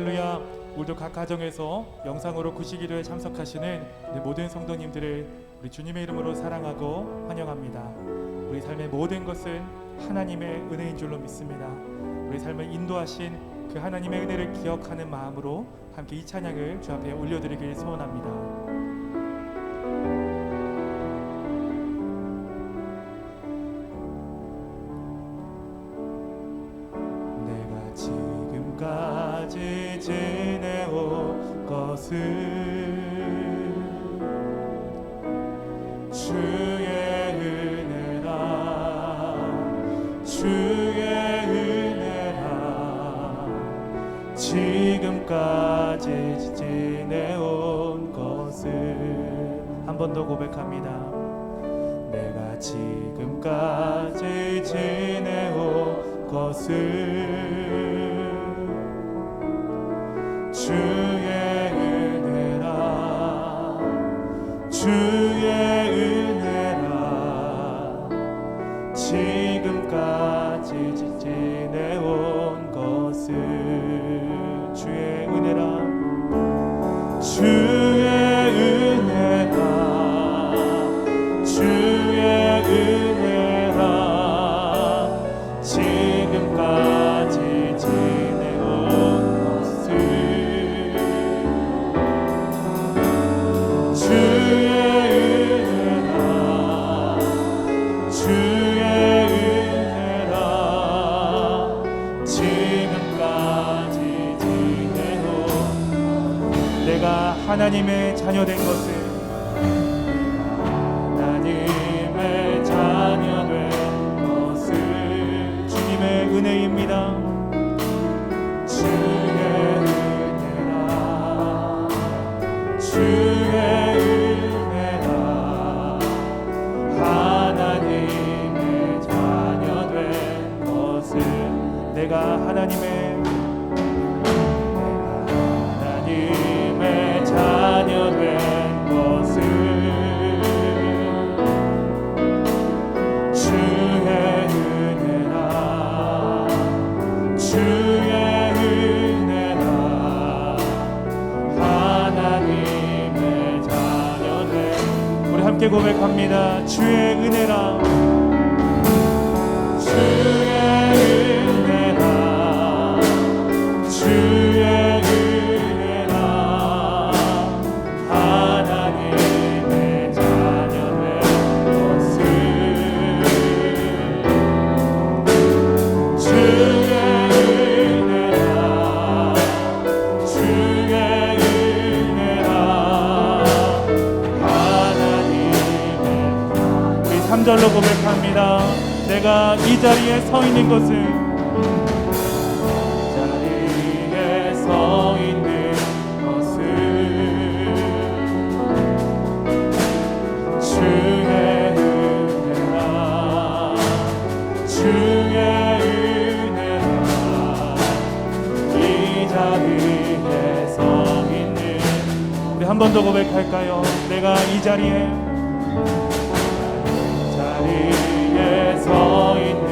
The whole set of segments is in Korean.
할렐루야. 오늘도 각 가정에서 영상으로 구시기도에 참석하시는 우리 모든 성도님들을 우리 주님의 이름으로 사랑하고 환영합니다. 우리 삶의 모든 것은 하나님의 은혜인 줄로 믿습니다. 우리 삶을 인도하신 그 하나님의 은혜를 기억하는 마음으로 함께 이 찬양을 주 앞에 올려드리길 소원합니다. 지금까지 지내온 것은 주의 은혜라, 주의 은혜라. 지금까지 지내온 것은, 한 번 더 고백합니다. 내가 지금까지 지내온 것은 주의 은혜라, 주의 은혜라. 지금까지 지내온 것은 주의 은혜라, 주의 은혜라, 주의 은혜라. 지금까지 지내온 하나님의 자녀된 것을, 하나님의 자녀된 것을 주님의 은혜입니다. 주의 은혜라, 주의 은혜라. 하나님의 자녀된 것을, 내가 하나님의 자녀된 것을 주의 은혜라, 주의 은혜라. 하나님의 자녀된, 우리 함께 고백합니다. 주의 은혜라, 주의 은혜라, 주의 절로 고백합니다. 내가 이 자리에 서 있는 것은, 이 자리에 서 있는 것은 주의 은혜라, 주의 은혜라. 이 자리에 서 있는, 우리 한 번 더 고백할까요? 내가 이 자리에 서 있는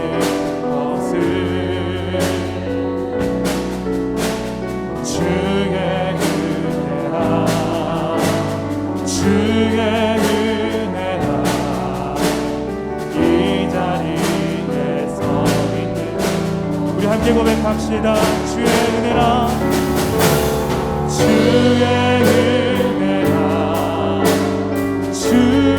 것은 주의 은혜라, 주의 은혜라. 이 자리에 서 있는, 우리 함께 고백합시다. 주의 은혜라, 주의 은혜라, 주의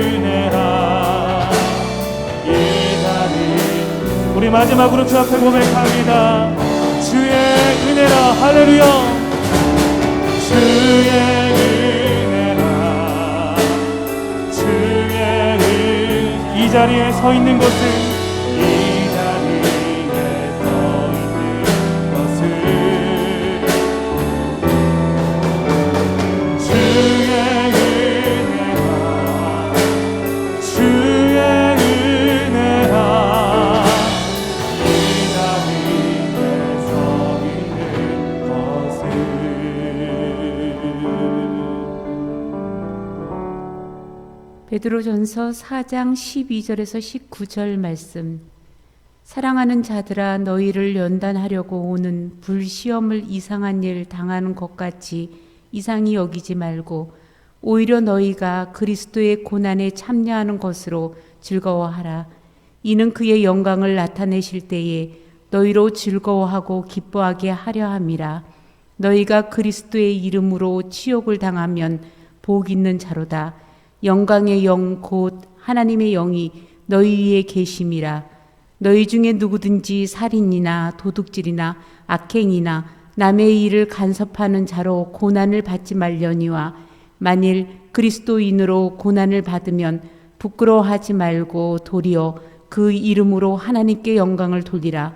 은혜라. 우리 마지막으로 주 앞에 고백합니다. 주의 은혜라, 할렐루야. 주의 은혜라, 주의 이 자리에 서 있는 것은, 이 자리에 서 있는 것은 주의 은혜라, 주의 은혜라. 이 자리에 서 베드로전서 4장 12절에서 19절 말씀. 사랑하는 자들아, 너희를 연단하려고 오는 불시험을 이상한 일 당하는 것 같이 이상히 여기지 말고 오히려 너희가 그리스도의 고난에 참여하는 것으로 즐거워하라. 이는 그의 영광을 나타내실 때에 너희로 즐거워하고 기뻐하게 하려 함이라. 너희가 그리스도의 이름으로 치욕을 당하면 복 있는 자로다. 영광의 영 곧 하나님의 영이 너희 위에 계심이라. 너희 중에 누구든지 살인이나 도둑질이나 악행이나 남의 일을 간섭하는 자로 고난을 받지 말려니와 만일 그리스도인으로 고난을 받으면 부끄러워하지 말고 도리어 그 이름으로 하나님께 영광을 돌리라.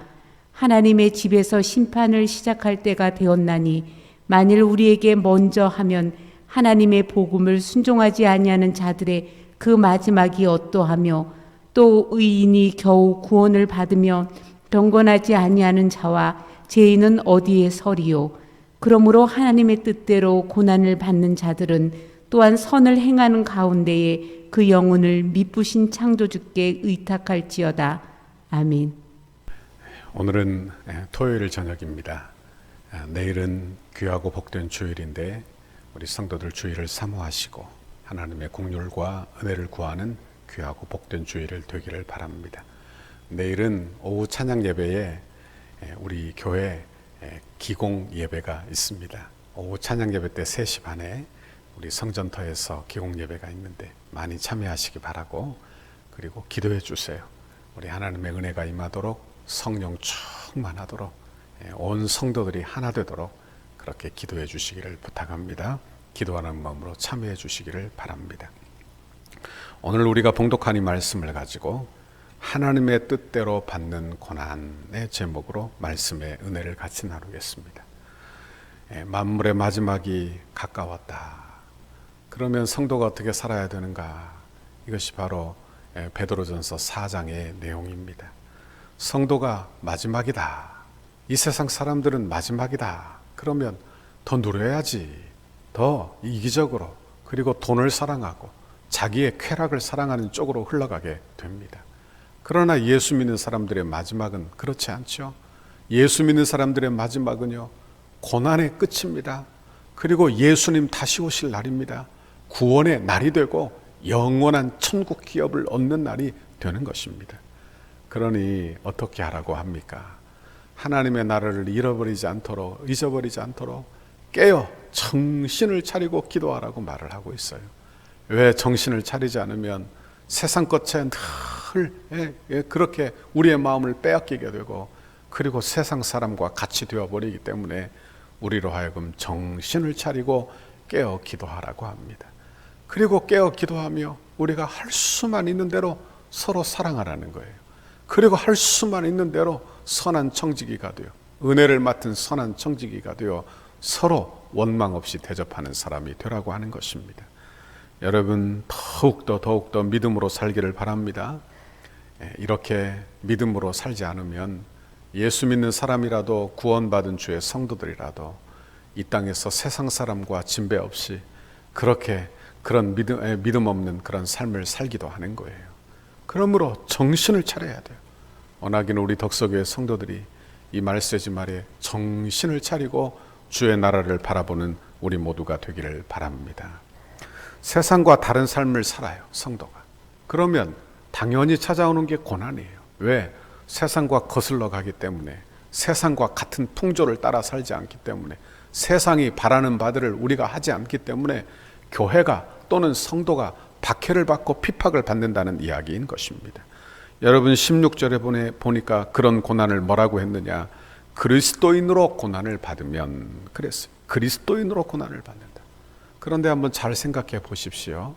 하나님의 집에서 심판을 시작할 때가 되었나니 만일 우리에게 먼저 하면 하나님의 복음을 순종하지 아니하는 자들의 그 마지막이 어떠하며 또 의인이 겨우 구원을 받으며 경건하지 아니하는 자와 죄인은 어디에 서리요. 그러므로 하나님의 뜻대로 고난을 받는 자들은 또한 선을 행하는 가운데에 그 영혼을 미쁘신 창조주께 의탁할지어다. 아멘. 오늘은 토요일 저녁입니다. 내일은 귀하고 복된 주일인데 우리 성도들 주일을 사모하시고 하나님의 긍휼과 은혜를 구하는 귀하고 복된 주일을 되기를 바랍니다. 내일은 오후 찬양 예배에 우리 교회 기공 예배가 있습니다. 오후 찬양 예배 때 3시 반에 우리 성전터에서 기공 예배가 있는데 많이 참여하시기 바라고, 그리고 기도해 주세요. 우리 하나님의 은혜가 임하도록, 성령 충만하도록, 온 성도들이 하나 되도록 그렇게 기도해 주시기를 부탁합니다. 기도하는 마음으로 참여해 주시기를 바랍니다. 오늘 우리가 봉독한 이 말씀을 가지고 하나님의 뜻대로 받는 고난의 제목으로 말씀의 은혜를 같이 나누겠습니다. 만물의 마지막이 가까웠다. 그러면 성도가 어떻게 살아야 되는가? 이것이 바로 베드로전서 4장의 내용입니다. 성도가 마지막이다. 이 세상 사람들은 마지막이다. 그러면 더 누려야지. 더 이기적으로, 그리고 돈을 사랑하고 자기의 쾌락을 사랑하는 쪽으로 흘러가게 됩니다. 그러나 예수 믿는 사람들의 마지막은 그렇지 않죠. 예수 믿는 사람들의 마지막은요, 고난의 끝입니다. 그리고 예수님 다시 오실 날입니다. 구원의 날이 되고 영원한 천국 기업을 얻는 날이 되는 것입니다. 그러니 어떻게 하라고 합니까? 하나님의 나라를 잊어버리지 않도록 깨어 정신을 차리고 기도하라고 말을 하고 있어요. 왜 정신을 차리지 않으면 세상 것에 늘 그렇게 우리의 마음을 빼앗기게 되고, 그리고 세상 사람과 같이 되어버리기 때문에 우리로 하여금 정신을 차리고 깨어 기도하라고 합니다. 그리고 깨어 기도하며 우리가 할 수만 있는 대로 서로 사랑하라는 거예요. 그리고 할 수만 있는 대로 선한 청지기가 되어, 은혜를 맡은 선한 청지기가 되어 서로 원망 없이 대접하는 사람이 되라고 하는 것입니다. 여러분, 더욱더 믿음으로 살기를 바랍니다. 이렇게 믿음으로 살지 않으면 예수 믿는 사람이라도, 구원받은 주의 성도들이라도 이 땅에서 세상 사람과 진배 없이 그렇게 그런 믿음 없는 그런 삶을 살기도 하는 거예요. 그러므로 정신을 차려야 돼요. 원하기는 우리 덕서교회 성도들이 이 말세지 말에 정신을 차리고 주의 나라를 바라보는 우리 모두가 되기를 바랍니다. 세상과 다른 삶을 살아요, 성도가. 그러면 당연히 찾아오는 게 고난이에요. 왜? 세상과 거슬러 가기 때문에, 세상과 같은 풍조를 따라 살지 않기 때문에, 세상이 바라는 바들을 우리가 하지 않기 때문에 교회가 또는 성도가 박해를 받고 핍박을 받는다는 이야기인 것입니다. 여러분, 16절에 보니까 그런 고난을 뭐라고 했느냐? 그리스도인으로 고난을 받으면, 그랬어요. 그리스도인으로 고난을 받는다. 그런데 한번 잘 생각해 보십시오.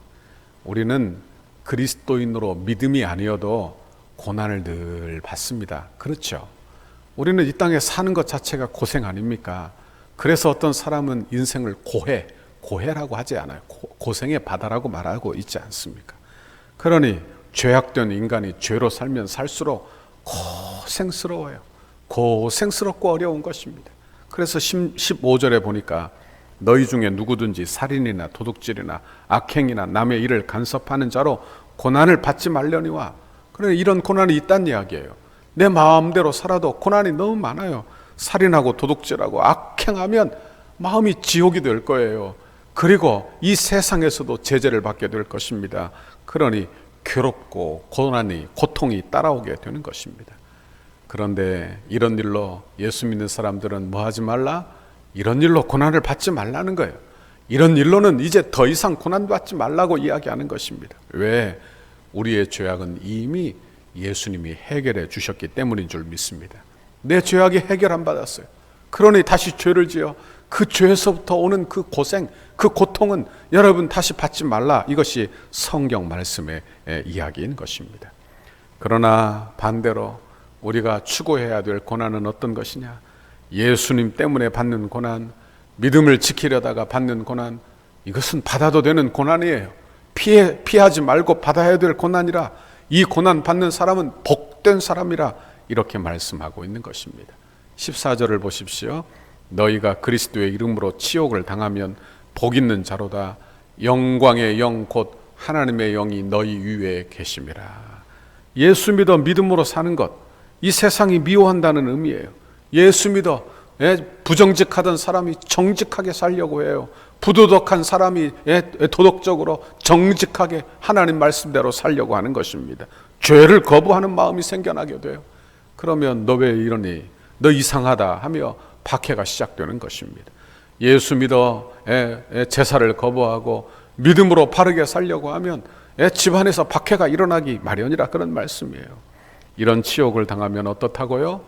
우리는 그리스도인으로 믿음이 아니어도 고난을 늘 받습니다. 그렇죠? 우리는 이 땅에 사는 것 자체가 고생 아닙니까? 그래서 어떤 사람은 인생을 고해라고 하지 않아요. 고생의 바다라고 말하고 있지 않습니까? 그러니 죄악된 인간이 죄로 살면 살수록 고생스러워요. 고생스럽고 어려운 것입니다. 그래서 15절에 보니까 너희 중에 누구든지 살인이나 도둑질이나 악행이나 남의 일을 간섭하는 자로 고난을 받지 말려니와. 그래, 이런 고난이 있다는 이야기예요. 내 마음대로 살아도 고난이 너무 많아요. 살인하고 도둑질하고 악행하면 마음이 지옥이 될 거예요. 그리고 이 세상에서도 제재를 받게 될 것입니다. 그러니 괴롭고 고통이 따라오게 되는 것입니다. 그런데 이런 일로 예수 믿는 사람들은 뭐 하지 말라? 이런 일로 고난을 받지 말라는 거예요. 이런 일로는 이제 더 이상 고난 받지 말라고 이야기하는 것입니다. 왜? 우리의 죄악은 이미 예수님이 해결해 주셨기 때문인 줄 믿습니다. 내 죄악이 해결 안 받았어요. 그러니 다시 죄를 지어 그 죄에서부터 오는 그 고생, 그 고통은 여러분 다시 받지 말라. 이것이 성경 말씀의 이야기인 것입니다. 그러나 반대로 우리가 추구해야 될 고난은 어떤 것이냐? 예수님 때문에 받는 고난, 믿음을 지키려다가 받는 고난, 이것은 받아도 되는 고난이에요. 피하지 말고 받아야 될 고난이라, 이 고난 받는 사람은 복된 사람이라 이렇게 말씀하고 있는 것입니다. 14절을 보십시오. 너희가 그리스도의 이름으로 치욕을 당하면 복 있는 자로다. 영광의 영 곧 하나님의 영이 너희 위에 계심이라. 예수 믿어 믿음으로 사는 것, 이 세상이 미워한다는 의미예요. 예수 믿어 부정직하던 사람이 정직하게 살려고 해요. 부도덕한 사람이 도덕적으로 정직하게 하나님 말씀대로 살려고 하는 것입니다. 죄를 거부하는 마음이 생겨나게 돼요. 그러면 너 왜 이러니? 너 이상하다 하며 박해가 시작되는 것입니다. 예수 믿어 제사를 거부하고 믿음으로 바르게 살려고 하면 집안에서 박해가 일어나기 마련이라 그런 말씀이에요. 이런 치욕을 당하면 어떻다고요?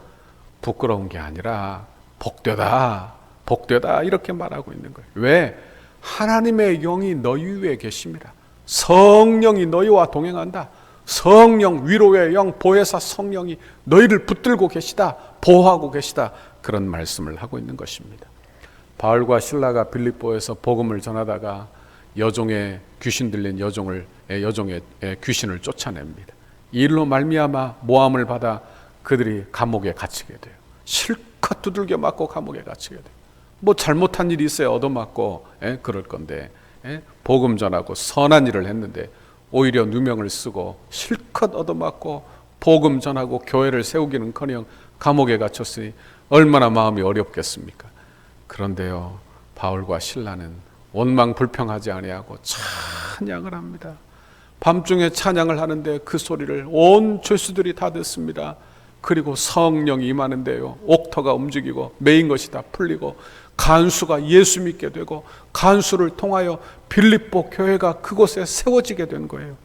부끄러운 게 아니라 복되다, 복되다 이렇게 말하고 있는 거예요. 왜? 하나님의 영이 너희 위에 계십니다. 성령이 너희와 동행한다. 성령, 위로의 영, 보혜사 성령이 너희를 붙들고 계시다, 보호하고 계시다, 그런 말씀을 하고 있는 것입니다. 바울과 실라가 빌립보에서 복음을 전하다가 여종의 귀신 들린 여종의 귀신을 쫓아냅니다. 이 일로 말미암아 모함을 받아 그들이 감옥에 갇히게 돼요. 실컷 두들겨 맞고 감옥에 갇히게 돼요. 뭐 잘못한 일이 있어야 얻어맞고 그럴 건데 복음 전하고 선한 일을 했는데 오히려 누명을 쓰고 실컷 얻어맞고 복음 전하고 교회를 세우기는커녕 감옥에 갇혔으니 얼마나 마음이 어렵겠습니까? 그런데요, 바울과 실라는 원망 불평하지 아니하고 찬양을 합니다. 밤중에 찬양을 하는데 그 소리를 온 죄수들이 다 듣습니다. 그리고 성령이 임하는데요, 옥터가 움직이고 메인 것이 다 풀리고 간수가 예수 믿게 되고 간수를 통하여 빌립보 교회가 그곳에 세워지게 된 거예요.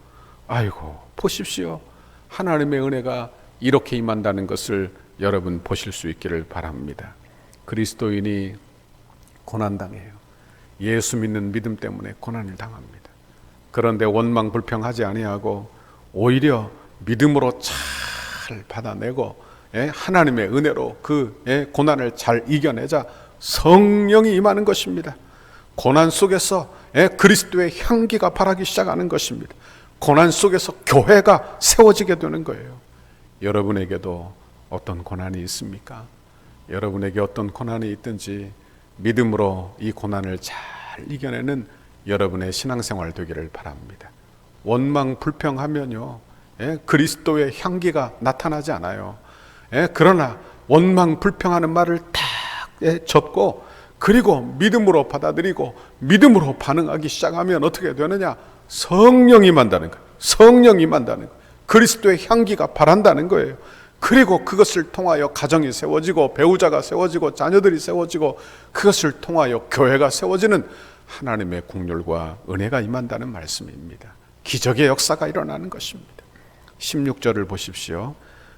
아이고, 보십시오. 하나님의 은혜가 이렇게 임한다는 것을 여러분 보실 수 있기를 바랍니다. 그리스도인이 고난당해요. 예수 믿는 믿음 때문에 고난을 당합니다. 그런데 원망 불평하지 아니하고 오히려 믿음으로 잘 받아내고 하나님의 은혜로 그 고난을 잘 이겨내자 성령이 임하는 것입니다. 고난 속에서 그리스도의 향기가 바라기 시작하는 것입니다. 고난 속에서 교회가 세워지게 되는 거예요. 여러분에게도 어떤 고난이 있습니까? 여러분에게 어떤 고난이 있든지 믿음으로 이 고난을 잘 이겨내는 여러분의 신앙생활 되기를 바랍니다. 원망 불평하면요, 그리스도의 향기가 나타나지 않아요. 그러나 원망 불평하는 말을 딱 접고 그리고 믿음으로 받아들이고 믿음으로 반응하기 시작하면 어떻게 되느냐? 성령이 임한다는 거예요. 성령이 임한다는 거예요. 그리스도의 향기가 바란다는 거예요. 그리고 그것을 통하여 가정이 세워지고 배우자가 세워지고 자녀들이 세워지고 그것을 통하여 교회가 세워지는 하나님의 국률과 은혜가 임한다는 말씀입니다. 기적의 역사가 일어나는 것입니다. 16절을 보십시오.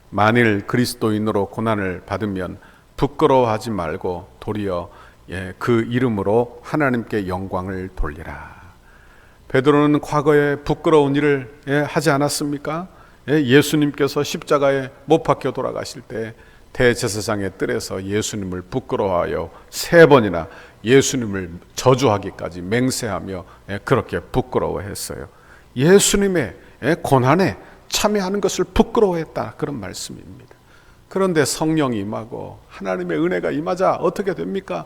만일 그리스도인으로 고난을 받으면 부끄러워하지 말고 도리어 그 이름으로 하나님께 영광을 돌리라. 베드로는 과거에 부끄러운 일을 하지 않았습니까? 예수님께서 십자가에 못 박혀 돌아가실 때 대제사장의 뜰에서 예수님을 부끄러워하여 3번이나 예수님을 저주하기까지 맹세하며 그렇게 부끄러워했어요. 예수님의 고난에 참여하는 것을 부끄러워했다, 그런 말씀입니다. 그런데 성령이 임하고 하나님의 은혜가 임하자 어떻게 됩니까?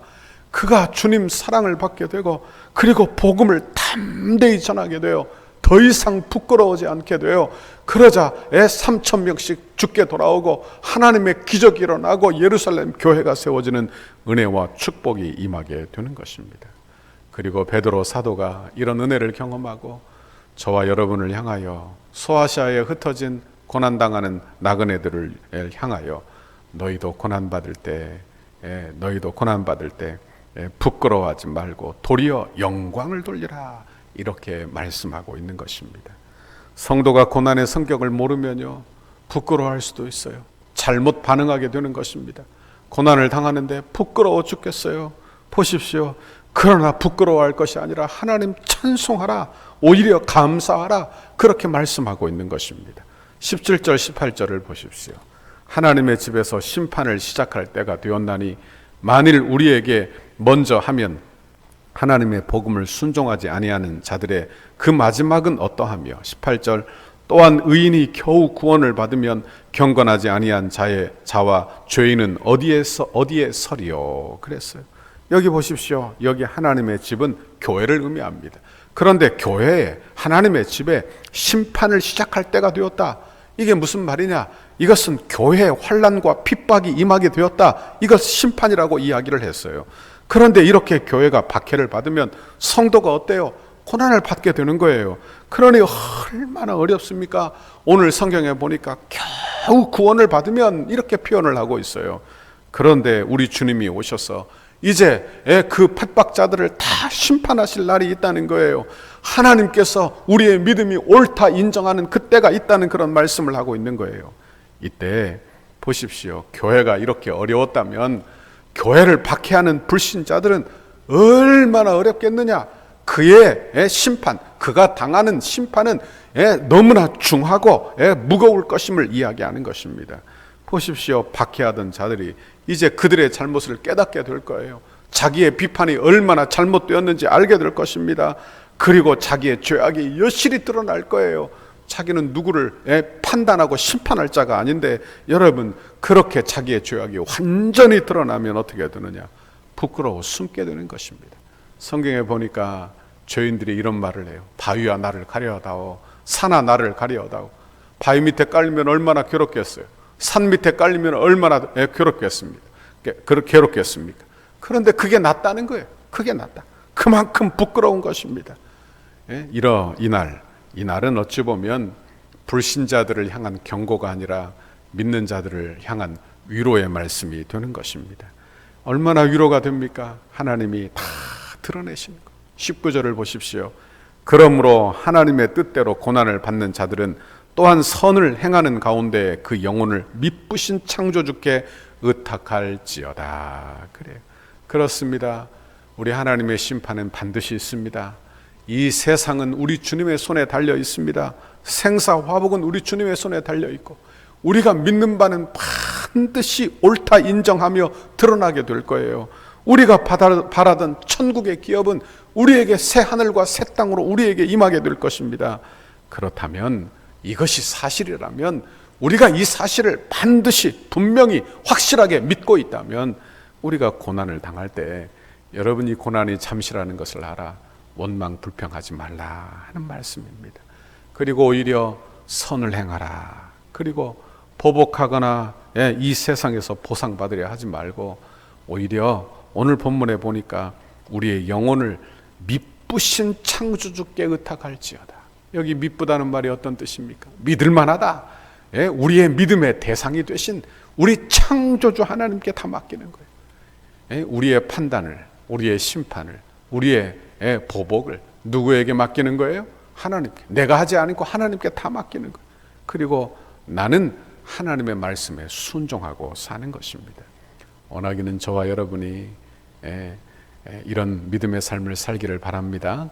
그가 주님 사랑을 받게 되고 그리고 복음을 담대히 전하게 되어 더 이상 부끄러워하지 않게 되어 그러자 3,000명씩 죽게 돌아오고 하나님의 기적이 일어나고 예루살렘 교회가 세워지는 은혜와 축복이 임하게 되는 것입니다. 그리고 베드로 사도가 이런 은혜를 경험하고 저와 여러분을 향하여 소아시아에 흩어진 고난당하는 나그네들을 향하여 너희도 고난받을 때 부끄러워하지 말고 도리어 영광을 돌리라 이렇게 말씀하고 있는 것입니다. 성도가 고난의 성격을 모르면요 부끄러워할 수도 있어요. 잘못 반응하게 되는 것입니다. 고난을 당하는데 부끄러워 죽겠어요. 보십시오. 그러나 부끄러워할 것이 아니라 하나님 찬송하라, 오히려 감사하라, 그렇게 말씀하고 있는 것입니다. 17절 18절을 보십시오. 하나님의 집에서 심판을 시작할 때가 되었나니 만일 우리에게 먼저 하면 하나님의 복음을 순종하지 아니하는 자들의 그 마지막은 어떠하며 18절 또한 의인이 겨우 구원을 받으면 경건하지 아니한 자와 죄인은 어디에 서리요 그랬어요. 여기 보십시오. 여기 하나님의 집은 교회를 의미합니다. 그런데 교회에 하나님의 집에 심판을 시작할 때가 되었다. 이게 무슨 말이냐? 이것은 교회의 환난과 핍박이 임하게 되었다. 이것 심판이라고 이야기를 했어요. 그런데 이렇게 교회가 박해를 받으면 성도가 어때요? 고난을 받게 되는 거예요. 그러니 얼마나 어렵습니까? 오늘 성경에 보니까 겨우 구원을 받으면 이렇게 표현을 하고 있어요. 그런데 우리 주님이 오셔서 이제 그 핍박자들을 다 심판하실 날이 있다는 거예요. 하나님께서 우리의 믿음이 옳다 인정하는 그때가 있다는 그런 말씀을 하고 있는 거예요. 이때 보십시오. 교회가 이렇게 어려웠다면 교회를 박해하는 불신자들은 얼마나 어렵겠느냐. 그의 심판, 그가 당하는 심판은 너무나 중하고 무거울 것임을 이야기하는 것입니다. 보십시오. 박해하던 자들이 이제 그들의 잘못을 깨닫게 될 거예요. 자기의 비판이 얼마나 잘못되었는지 알게 될 것입니다. 그리고 자기의 죄악이 여실히 드러날 거예요. 자기는 누구를 판단하고 심판할 자가 아닌데 여러분 그렇게 자기의 죄악이 완전히 드러나면 어떻게 되느냐? 부끄러워 숨게 되는 것입니다. 성경에 보니까 죄인들이 이런 말을 해요. 바위와 나를 가려다오, 산아 나를 가려다오. 바위 밑에 깔리면 얼마나 괴롭겠어요. 산 밑에 깔리면 얼마나 괴롭겠습니까? 그런데 그게 낫다는 거예요. 그게 낫다. 그만큼 부끄러운 것입니다. 이날은 어찌 보면 불신자들을 향한 경고가 아니라 믿는 자들을 향한 위로의 말씀이 되는 것입니다. 얼마나 위로가 됩니까? 하나님이 다 드러내시는 것. 19절을 보십시오. 그러므로 하나님의 뜻대로 고난을 받는 자들은 또한 선을 행하는 가운데 그 영혼을 미쁘신 창조주께 의탁할지어다. 그래요. 그렇습니다. 우리 하나님의 심판은 반드시 있습니다. 이 세상은 우리 주님의 손에 달려 있습니다. 생사화복은 우리 주님의 손에 달려 있고 우리가 믿는 바는 반드시 옳다 인정하며 드러나게 될 거예요. 우리가 바라던 천국의 기업은 우리에게 새 하늘과 새 땅으로 우리에게 임하게 될 것입니다. 그렇다면 이것이 사실이라면 우리가 이 사실을 반드시 분명히 확실하게 믿고 있다면 우리가 고난을 당할 때 여러분이 고난이 잠시라는 것을 알아 원망 불평하지 말라 하는 말씀입니다. 그리고 오히려 선을 행하라. 그리고 보복하거나 이 세상에서 보상받으려 하지 말고 오히려 오늘 본문에 보니까 우리의 영혼을 미쁘신 창조주께 의탁할지어다. 여기 미쁘다는 말이 어떤 뜻입니까? 믿을만하다. 우리의 믿음의 대상이 되신 우리 창조주 하나님께 다 맡기는 거예요. 우리의 판단을, 우리의 심판을, 우리의 보복을 누구에게 맡기는 거예요? 하나님께. 내가 하지 않고 하나님께 다 맡기는 거예요. 그리고 나는 하나님의 말씀에 순종하고 사는 것입니다. 원하기는 저와 여러분이 이런 믿음의 삶을 살기를 바랍니다.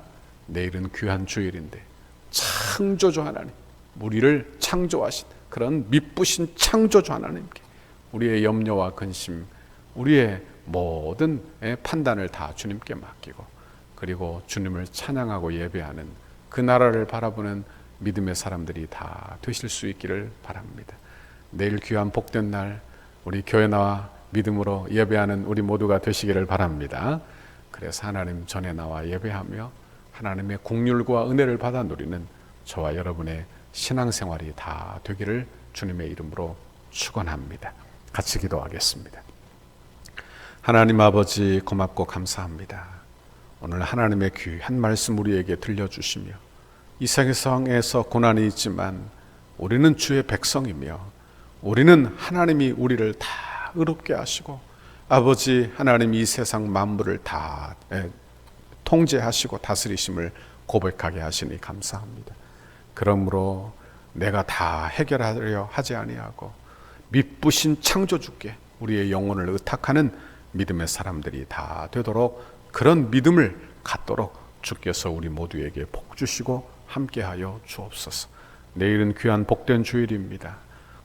내일은 귀한 주일인데 창조주 하나님, 우리를 창조하신 그런 미쁘신 창조주 하나님께 우리의 염려와 근심, 우리의 모든 판단을 다 주님께 맡기고 그리고 주님을 찬양하고 예배하는 그 나라를 바라보는 믿음의 사람들이 다 되실 수 있기를 바랍니다. 내일 귀한 복된 날 우리 교회 나와 믿음으로 예배하는 우리 모두가 되시기를 바랍니다. 그래서 하나님 전에 나와 예배하며 하나님의 긍휼과 은혜를 받아 누리는 저와 여러분의 신앙생활이 다 되기를 주님의 이름으로 축원합니다. 같이 기도하겠습니다. 하나님 아버지, 고맙고 감사합니다. 오늘 하나님의 귀한 말씀 우리에게 들려주시며 이 세상에서 고난이 있지만 우리는 주의 백성이며 우리는 하나님이 우리를 다 의롭게 하시고 아버지 하나님 이 세상 만물을 다 통제하시고 다스리심을 고백하게 하시니 감사합니다. 그러므로 내가 다 해결하려 하지 아니하고 미쁘신 창조주께 우리의 영혼을 의탁하는 믿음의 사람들이 다 되도록 그런 믿음을 갖도록 주께서 우리 모두에게 복 주시고 함께하여 주옵소서. 내일은 귀한 복된 주일입니다.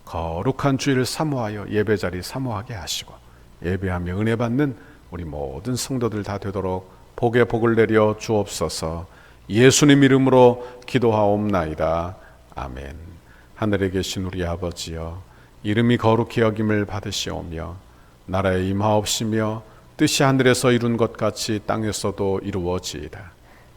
거룩한 주일을 사모하여 예배자리 사모하게 하시고 예배하며 은혜 받는 우리 모든 성도들 다 되도록 복에 복을 내려 주옵소서. 예수님 이름으로 기도하옵나이다. 아멘. 하늘에 계신 우리 아버지여, 이름이 거룩히 여김을 받으시오며 나라에 임하옵시며 뜻이 하늘에서 이룬 것 같이 땅에서도 이루어지이다.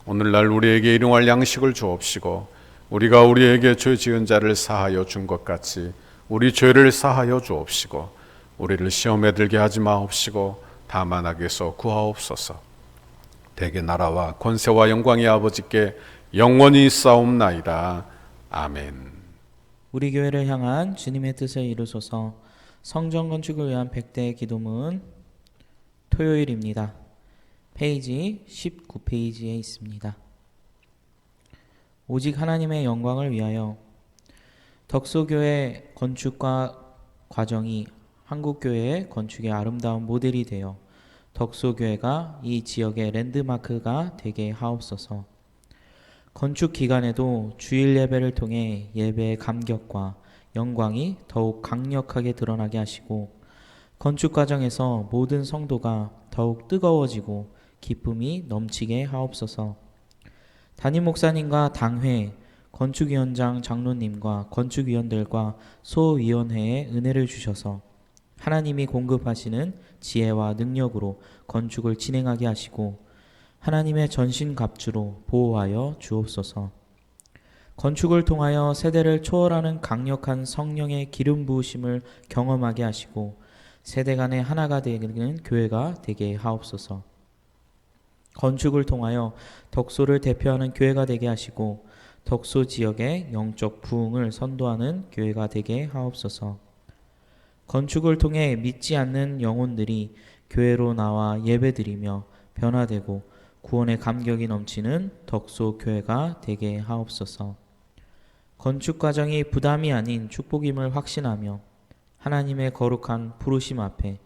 오늘날 우리에게 일용할 양식을 주옵시고 우리가 우리에게 죄 지은 자를 사하여 준 것 같이 우리 죄를 사하여 주옵시고 우리를 시험에 들게 하지 마옵시고 다만 악에서 구하옵소서. 대개 나라와 권세와 영광이 아버지께 영원히 있사옵나이다. 아멘. 우리 교회를 향한 주님의 뜻을 이루소서. 성전 건축을 위한 100대의 기도문 토요일입니다. 페이지 19페이지에 있습니다. 오직 하나님의 영광을 위하여. 덕소교회 건축과 과정이 한국교회의 건축의 아름다운 모델이 되어 덕소교회가 이 지역의 랜드마크가 되게 하옵소서. 건축 기간에도 주일 예배를 통해 예배의 감격과 영광이 더욱 강력하게 드러나게 하시고 건축 과정에서 모든 성도가 더욱 뜨거워지고 기쁨이 넘치게 하옵소서. 담임 목사님과 당회, 건축위원장 장로님과 건축위원들과 소위원회에 은혜를 주셔서 하나님이 공급하시는 지혜와 능력으로 건축을 진행하게 하시고 하나님의 전신갑주로 보호하여 주옵소서. 건축을 통하여 세대를 초월하는 강력한 성령의 기름 부으심을 경험하게 하시고 세대 간의 하나가 되는 교회가 되게 하옵소서. 건축을 통하여 덕소를 대표하는 교회가 되게 하시고 덕소 지역의 영적 부흥을 선도하는 교회가 되게 하옵소서. 건축을 통해 믿지 않는 영혼들이 교회로 나와 예배드리며 변화되고 구원의 감격이 넘치는 덕소 교회가 되게 하옵소서. 건축 과정이 부담이 아닌 축복임을 확신하며 하나님의 거룩한 부르심 앞에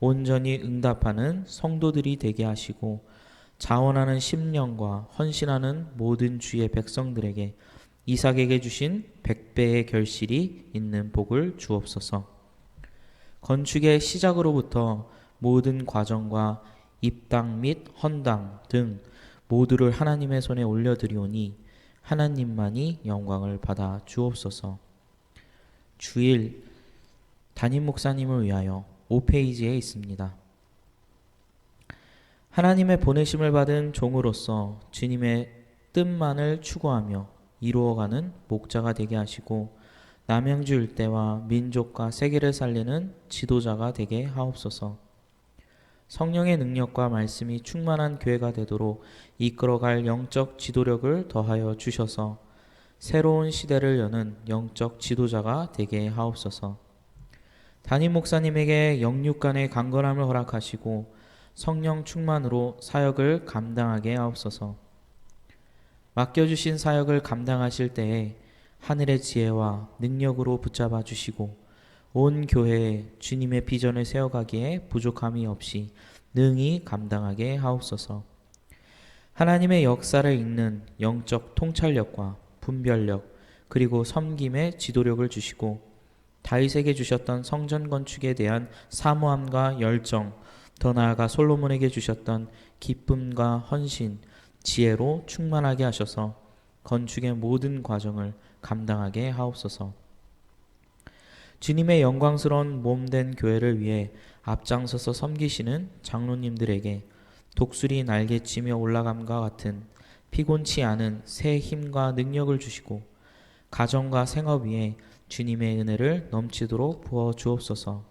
온전히 응답하는 성도들이 되게 하시고 자원하는 심령과 헌신하는 모든 주의 백성들에게 이삭에게 주신 100배의 결실이 있는 복을 주옵소서. 건축의 시작으로부터 모든 과정과 입당 및 헌당 등 모두를 하나님의 손에 올려드리오니 하나님만이 영광을 받아 주옵소서. 주일 담임 목사님을 위하여 5페이지에 있습니다. 하나님의 보내심을 받은 종으로서 주님의 뜻만을 추구하며 이루어가는 목자가 되게 하시고 남양주 일대와 민족과 세계를 살리는 지도자가 되게 하옵소서. 성령의 능력과 말씀이 충만한 교회가 되도록 이끌어갈 영적 지도력을 더하여 주셔서 새로운 시대를 여는 영적 지도자가 되게 하옵소서. 담임 목사님에게 영육간의 강건함을 허락하시고 성령 충만으로 사역을 감당하게 하옵소서. 맡겨주신 사역을 감당하실 때에 하늘의 지혜와 능력으로 붙잡아 주시고 온 교회에 주님의 비전을 세워가기에 부족함이 없이 능히 감당하게 하옵소서. 하나님의 역사를 읽는 영적 통찰력과 분별력 그리고 섬김의 지도력을 주시고 다윗에게 주셨던 성전 건축에 대한 사모함과 열정, 더 나아가 솔로몬에게 주셨던 기쁨과 헌신, 지혜로 충만하게 하셔서 건축의 모든 과정을 감당하게 하옵소서. 주님의 영광스러운 몸된 교회를 위해 앞장서서 섬기시는 장로님들에게 독수리 날개치며 올라감과 같은 피곤치 않은 새 힘과 능력을 주시고 가정과 생업 위에 주님의 은혜를 넘치도록 부어 주옵소서.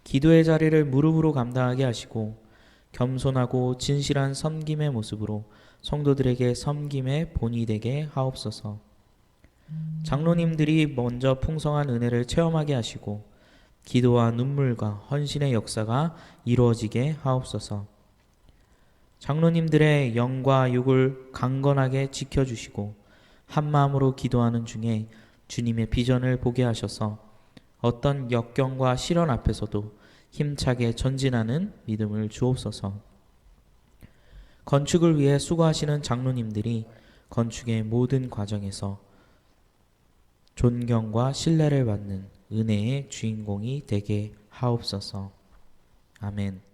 기도의 자리를 무릎으로 감당하게 하시고 겸손하고 진실한 섬김의 모습으로 성도들에게 섬김의 본이 되게 하옵소서. 장로님들이 먼저 풍성한 은혜를 체험하게 하시고 기도와 눈물과 헌신의 역사가 이루어지게 하옵소서. 장로님들의 영과 육을 강건하게 지켜주시고 한 마음으로 기도하는 중에 주님의 비전을 보게 하셔서 어떤 역경과 시련 앞에서도 힘차게 전진하는 믿음을 주옵소서. 건축을 위해 수고하시는 장로님들이 건축의 모든 과정에서 존경과 신뢰를 받는 은혜의 주인공이 되게 하옵소서. 아멘.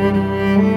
아멘.